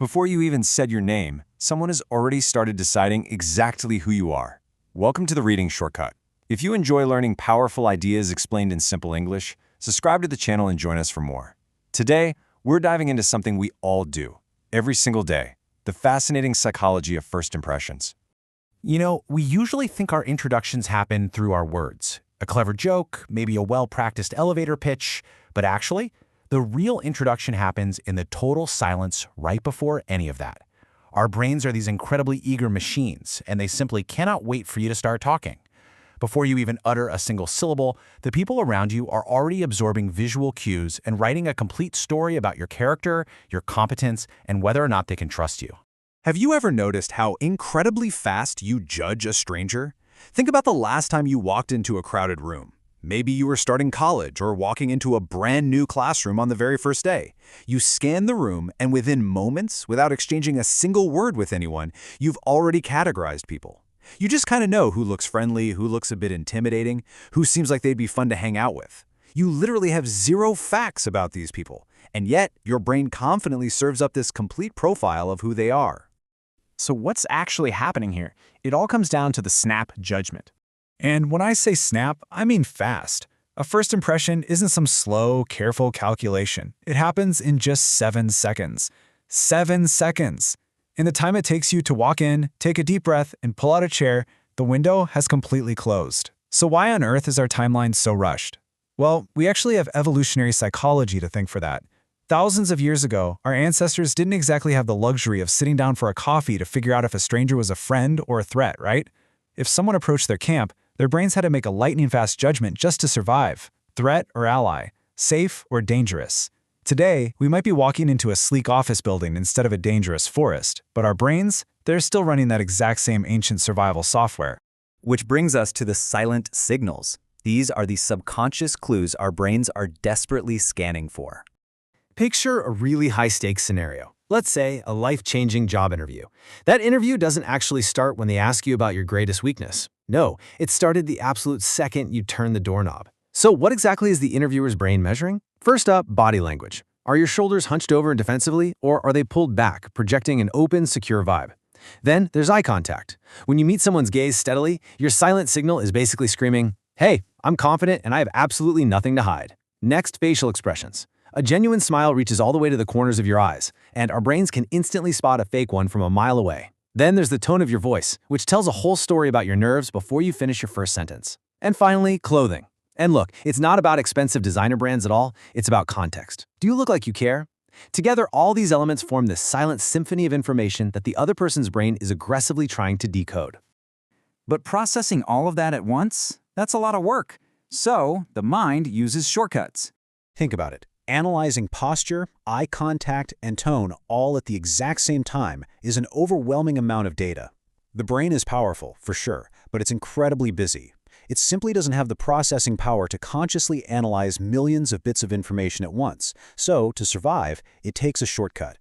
Before you even said your name, someone has already started deciding exactly who you are. Welcome to the Reading Shortcut. If you enjoy learning powerful ideas explained in simple English, subscribe to the channel and join us for more. Today, we're diving into something we all do, every single day, the fascinating psychology of first impressions. You know, we usually think our introductions happen through our words. A clever joke, maybe a well-practiced elevator pitch, but actually, the real introduction happens in the total silence right before any of that. Our brains are these incredibly eager machines, and they simply cannot wait for you to start talking. Before you even utter a single syllable, the people around you are already absorbing visual cues and writing a complete story about your character, your competence, and whether or not they can trust you. Have you ever noticed how incredibly fast you judge a stranger? Think about the last time you walked into a crowded room. Maybe you were starting college or walking into a brand new classroom on the very first day. You scan the room, and within moments, without exchanging a single word with anyone, you've already categorized people. You just kind of know who looks friendly, who looks a bit intimidating, who seems like they'd be fun to hang out with. You literally have zero facts about these people, and yet your brain confidently serves up this complete profile of who they are. So what's actually happening here? It all comes down to the snap judgment. And when I say snap, I mean fast. A first impression isn't some slow, careful calculation. It happens in just 7 seconds. 7 seconds. In the time it takes you to walk in, take a deep breath, and pull out a chair, the window has completely closed. So why on earth is our timeline so rushed? Well, we actually have evolutionary psychology to thank for that. Thousands of years ago, our ancestors didn't exactly have the luxury of sitting down for a coffee to figure out if a stranger was a friend or a threat, right? If someone approached their camp, their brains had to make a lightning-fast judgment just to survive. Threat or ally, safe or dangerous. Today, we might be walking into a sleek office building instead of a dangerous forest, but our brains, they're still running that exact same ancient survival software. Which brings us to the silent signals. These are the subconscious clues our brains are desperately scanning for. Picture a really high-stakes scenario. Let's say a life-changing job interview. That interview doesn't actually start when they ask you about your greatest weakness. No, it started the absolute second you turn the doorknob. So what exactly is the interviewer's brain measuring? First up, body language. Are your shoulders hunched over defensively, or are they pulled back, projecting an open, secure vibe? Then there's eye contact. When you meet someone's gaze steadily, your silent signal is basically screaming, "Hey, I'm confident and I have absolutely nothing to hide." Next, facial expressions. A genuine smile reaches all the way to the corners of your eyes, and our brains can instantly spot a fake one from a mile away. Then there's the tone of your voice, which tells a whole story about your nerves before you finish your first sentence. And finally, clothing. And look, it's not about expensive designer brands at all, it's about context. Do you look like you care? Together, all these elements form this silent symphony of information that the other person's brain is aggressively trying to decode. But processing all of that at once, that's a lot of work. So, the mind uses shortcuts. Think about it. Analyzing posture, eye contact, and tone all at the exact same time is an overwhelming amount of data. The brain is powerful, for sure, but it's incredibly busy. It simply doesn't have the processing power to consciously analyze millions of bits of information at once. So, to survive, it takes a shortcut.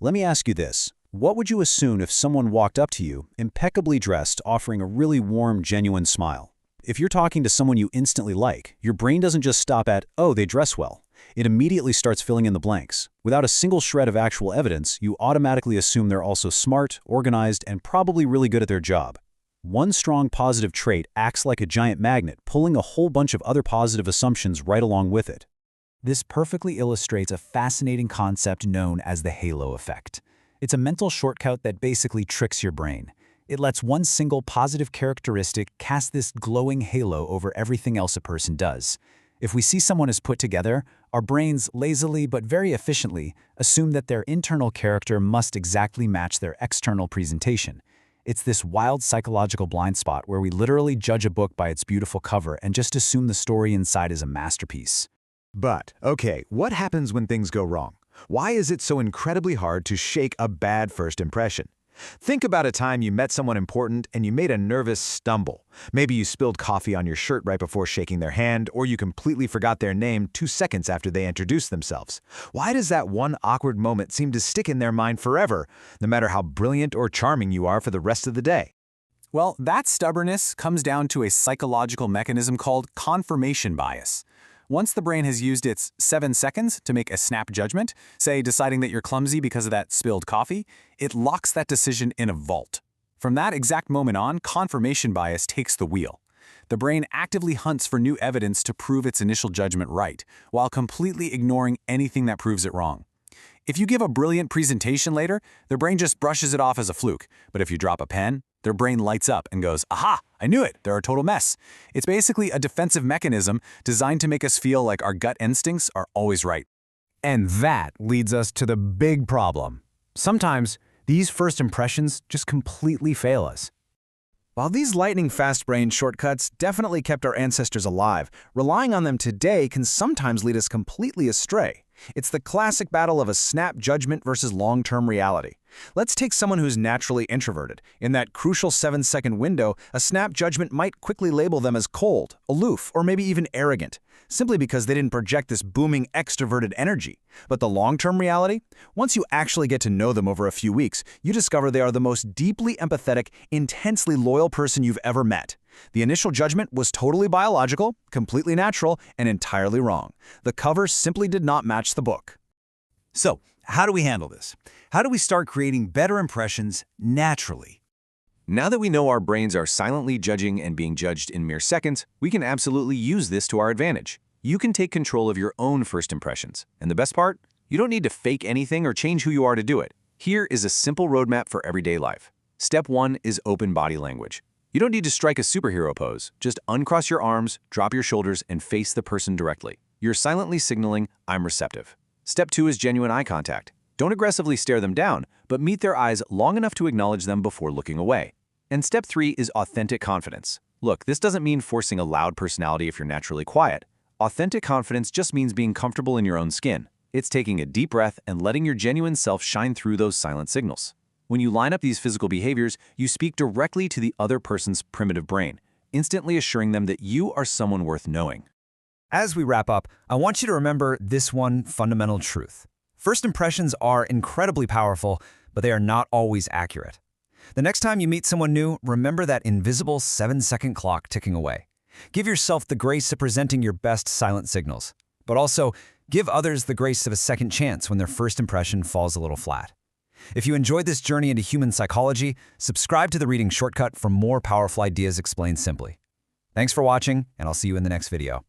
Let me ask you this. What would you assume if someone walked up to you, impeccably dressed, offering a really warm, genuine smile? If you're talking to someone you instantly like, your brain doesn't just stop at, "Oh, they dress well." It immediately starts filling in the blanks. Without a single shred of actual evidence, you automatically assume they're also smart, organized, and probably really good at their job. One strong positive trait acts like a giant magnet, pulling a whole bunch of other positive assumptions right along with it. This perfectly illustrates a fascinating concept known as the halo effect. It's a mental shortcut that basically tricks your brain. It lets one single positive characteristic cast this glowing halo over everything else a person does. If we see someone as put together, our brains lazily but very efficiently assume that their internal character must exactly match their external presentation. It's this wild psychological blind spot where we literally judge a book by its beautiful cover and just assume the story inside is a masterpiece. But, okay, what happens when things go wrong? Why is it so incredibly hard to shake a bad first impression? Think about a time you met someone important and you made a nervous stumble. Maybe you spilled coffee on your shirt right before shaking their hand, or you completely forgot their name 2 seconds after they introduced themselves. Why does that one awkward moment seem to stick in their mind forever, no matter how brilliant or charming you are for the rest of the day? Well, that stubbornness comes down to a psychological mechanism called confirmation bias. Once the brain has used its 7 seconds to make a snap judgment, say deciding that you're clumsy because of that spilled coffee, it locks that decision in a vault. From that exact moment on, confirmation bias takes the wheel. The brain actively hunts for new evidence to prove its initial judgment right, while completely ignoring anything that proves it wrong. If you give a brilliant presentation later, their brain just brushes it off as a fluke. But if you drop a pen, their brain lights up and goes, "Aha, I knew it, they're a total mess." It's basically a defensive mechanism designed to make us feel like our gut instincts are always right. And that leads us to the big problem. Sometimes, these first impressions just completely fail us. While these lightning-fast brain shortcuts definitely kept our ancestors alive, relying on them today can sometimes lead us completely astray. It's the classic battle of a snap judgment versus long-term reality. Let's take someone who's naturally introverted. In that crucial 7-second window, a snap judgment might quickly label them as cold, aloof, or maybe even arrogant, simply because they didn't project this booming extroverted energy. But the long-term reality? Once you actually get to know them over a few weeks, you discover they are the most deeply empathetic, intensely loyal person you've ever met. The initial judgment was totally biological, completely natural, and entirely wrong. The cover simply did not match the book. So, how do we handle this? How do we start creating better impressions naturally? Now that we know our brains are silently judging and being judged in mere seconds, we can absolutely use this to our advantage. You can take control of your own first impressions. And the best part? You don't need to fake anything or change who you are to do it. Here is a simple roadmap for everyday life. Step 1 is open body language. You don't need to strike a superhero pose. Just uncross your arms, drop your shoulders, and face the person directly. You're silently signaling, "I'm receptive." Step 2 is genuine eye contact. Don't aggressively stare them down, but meet their eyes long enough to acknowledge them before looking away. And step 3 is authentic confidence. Look, this doesn't mean forcing a loud personality if you're naturally quiet. Authentic confidence just means being comfortable in your own skin. It's taking a deep breath and letting your genuine self shine through those silent signals. When you line up these physical behaviors, you speak directly to the other person's primitive brain, instantly assuring them that you are someone worth knowing. As we wrap up, I want you to remember this one fundamental truth. First impressions are incredibly powerful, but they are not always accurate. The next time you meet someone new, remember that invisible 7-second clock ticking away. Give yourself the grace of presenting your best silent signals, but also give others the grace of a second chance when their first impression falls a little flat. If you enjoyed this journey into human psychology, subscribe to the Reading Shortcut for more powerful ideas explained simply. Thanks for watching, and I'll see you in the next video.